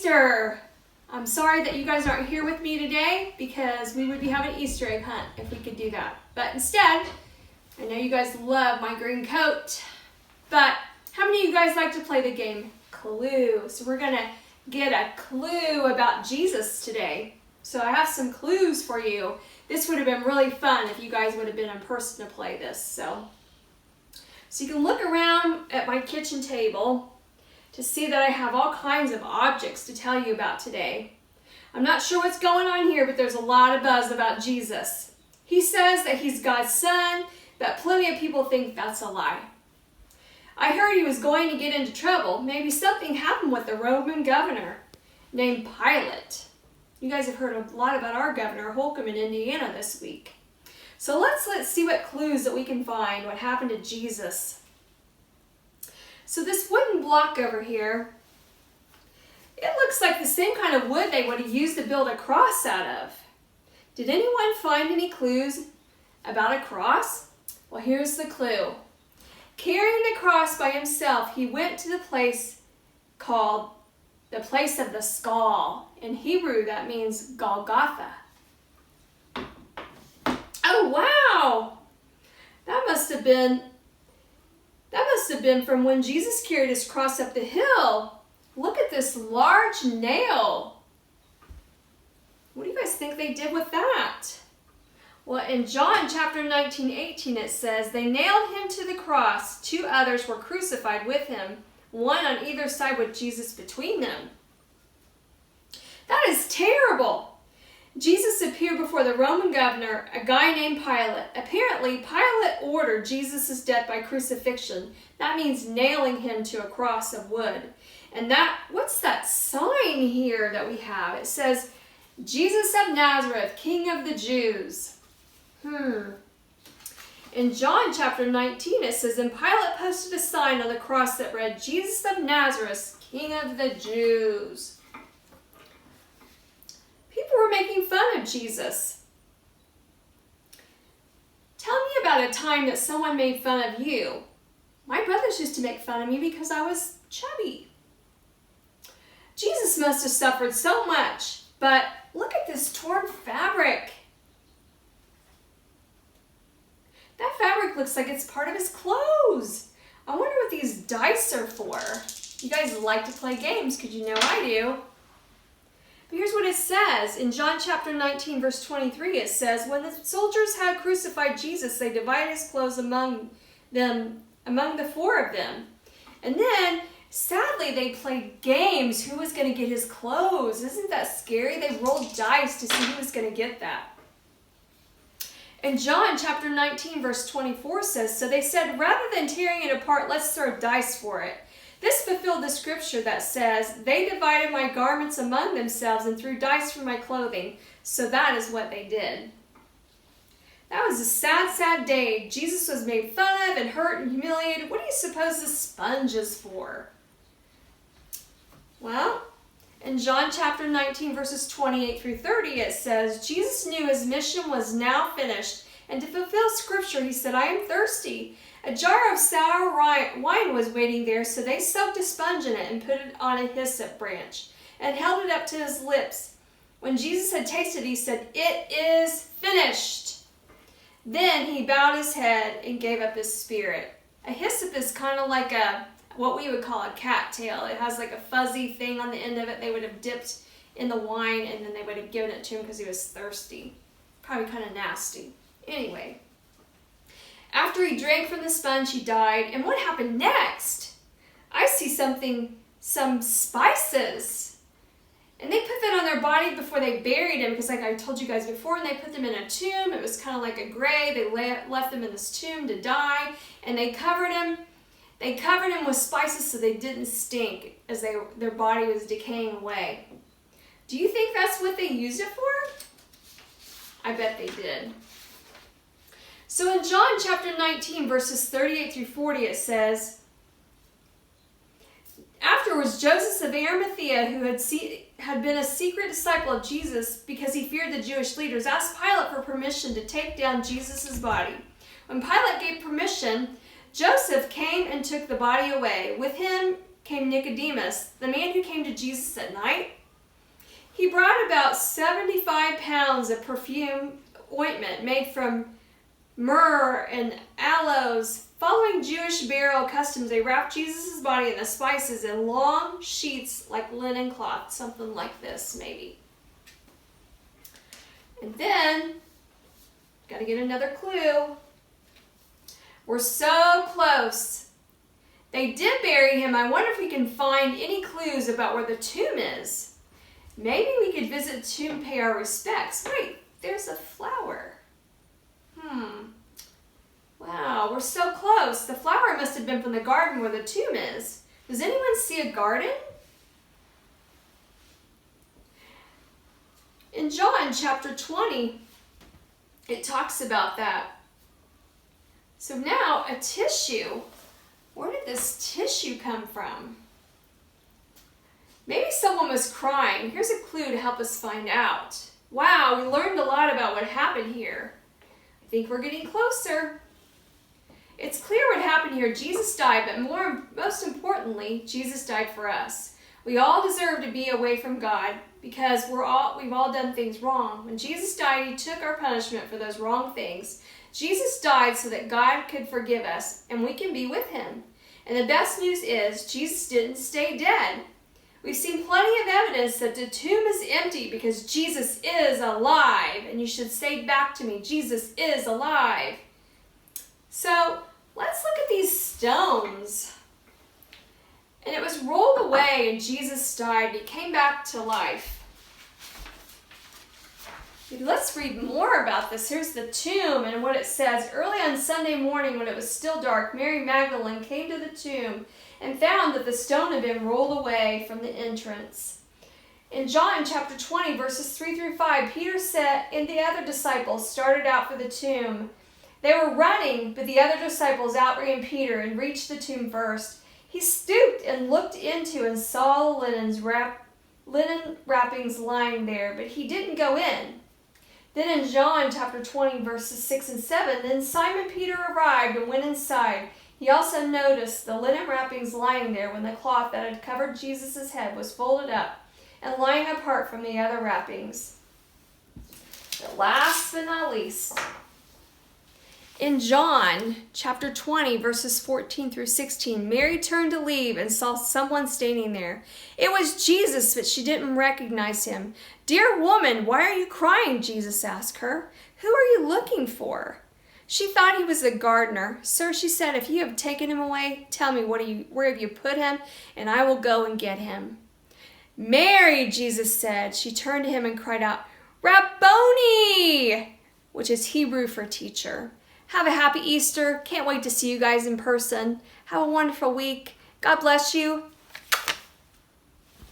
Easter! I'm sorry that you guys aren't here with me today because we would be having an Easter egg hunt if we could do that. But instead, I know you guys love my green coat, but how many of you guys like to play the game Clue? So we're going to get a clue about Jesus today. So I have some clues for you. This would have been really fun if you guys would have been in person to play this. So you can look around at my kitchen table to see that I have all kinds of objects to tell you about today. I'm not sure what's going on here, but there's a lot of buzz about Jesus. He says that he's God's son, but plenty of people think that's a lie. I heard he was going to get into trouble. Maybe something happened with the Roman governor named Pilate. You guys have heard a lot about our governor, Holcomb, in Indiana this week. So let's see what clues that we can find, what happened to Jesus. So this wooden block over here, it looks like the same kind of wood they would have used to build a cross out of. Did anyone find any clues about a cross? Well, here's the clue. Carrying the cross by himself, he went to the place called the place of the skull. In Hebrew, that means Golgotha. Oh, wow! That must have been from when Jesus carried his cross up the hill. Look at this large nail. What do you guys think they did with that? Well, in John chapter 19:18 it says, they nailed him to the cross. 2 others were crucified with him, one on either side with Jesus between them. That is terrible. Jesus appeared before the Roman governor, a guy named Pilate. Apparently, Pilate ordered Jesus' death by crucifixion. That means nailing him to a cross of wood. And what's that sign here that we have? It says, Jesus of Nazareth, King of the Jews. In John chapter 19, it says, and Pilate posted a sign on the cross that read, Jesus of Nazareth, King of the Jews. People were making fun of Jesus. Tell me about a time that someone made fun of you. My brothers used to make fun of me because I was chubby. Jesus must have suffered so much, but look at this torn fabric. That fabric looks like it's part of his clothes. I wonder what these dice are for. You guys like to play games because you know I do. But here's what it says. In John chapter 19, verse 23, it says, when the soldiers had crucified Jesus, they divided his clothes among the 4 of them. And then, sadly, they played games. Who was going to get his clothes? Isn't that scary? They rolled dice to see who was going to get that. In John chapter 19, verse 24 says, so they said, rather than tearing it apart, let's throw dice for it. This fulfilled the scripture that says, they divided my garments among themselves and threw dice for my clothing. So that is what they did. That was a sad, sad day. Jesus was made fun of and hurt and humiliated. What do you suppose the sponge is for? Well, in John chapter 19, verses 28 through 30, it says, Jesus knew his mission was now finished. And to fulfill scripture, he said, I am thirsty. A jar of sour wine was waiting there, so they soaked a sponge in it and put it on a hyssop branch and held it up to his lips. When Jesus had tasted, he said, it is finished. Then he bowed his head and gave up his spirit. A hyssop is kind of like what we would call a cattail. It has like a fuzzy thing on the end of it. They would have dipped in the wine and then they would have given it to him because he was thirsty. Probably kind of nasty. Anyway. After he drank from the sponge, he died. And what happened next? I see some spices. And they put that on their body before they buried him, because like I told you guys before, and they put them in a tomb. It was kind of like a grave. They left them in this tomb to die. And they covered him. They covered him with spices so they didn't stink as their body was decaying away. Do you think that's what they used it for? I bet they did. So in John chapter 19, verses 38 through 40, it says, afterwards, Joseph of Arimathea, who had been a secret disciple of Jesus because he feared the Jewish leaders, asked Pilate for permission to take down Jesus' body. When Pilate gave permission, Joseph came and took the body away. With him came Nicodemus, the man who came to Jesus at night. He brought about 75 pounds of perfume ointment made from myrrh and aloes. Following Jewish burial customs, they wrapped Jesus' body and the spices in long sheets like linen cloth, something like this maybe. And then, got to get another clue. We're so close. They did bury him. I wonder if we can find any clues about where the tomb is. Maybe we could visit the tomb, pay our respects. Wait, there's a flower. Wow, we're so close. The flower must have been from the garden where the tomb is. Does anyone see a garden? In John chapter 20, it talks about that. So now a tissue. Where did this tissue come from? Maybe someone was crying. Here's a clue to help us find out. Wow, we learned a lot about what happened here. I think we're getting closer. It's clear what happened here. Jesus died, but most importantly, Jesus died for us. We all deserve to be away from God because we've all done things wrong. When Jesus died, he took our punishment for those wrong things. Jesus died so that God could forgive us and we can be with him. And the best news is Jesus didn't stay dead. We've seen plenty of evidence that the tomb is empty because Jesus is alive. And you should say back to me, Jesus is alive. So let's look at these stones. And it was rolled away and Jesus died. He came back to life. Let's read more about this. Here's the tomb and what it says. Early on Sunday morning when it was still dark, Mary Magdalene came to the tomb and found that the stone had been rolled away from the entrance. In John chapter 20, verses 3 through 5, Peter said, and the other disciples started out for the tomb. They were running, but the other disciples outran Peter and reached the tomb first. He stooped and looked into and saw linen wrappings lying there, but he didn't go in. Then in John chapter 20, verses 6 and 7, then Simon Peter arrived and went inside. He also noticed the linen wrappings lying there when the cloth that had covered Jesus' head was folded up and lying apart from the other wrappings. But last but not least, in John chapter 20, verses 14 through 16, Mary turned to leave and saw someone standing there. It was Jesus, but she didn't recognize him. Dear woman, why are you crying? Jesus asked her. Who are you looking for? She thought he was the gardener. Sir, she said, if you have taken him away, tell me where have you put him, and I will go and get him. Mary, Jesus said. She turned to him and cried out, Rabboni, which is Hebrew for teacher. Have a happy Easter. Can't wait to see you guys in person. Have a wonderful week. God bless you.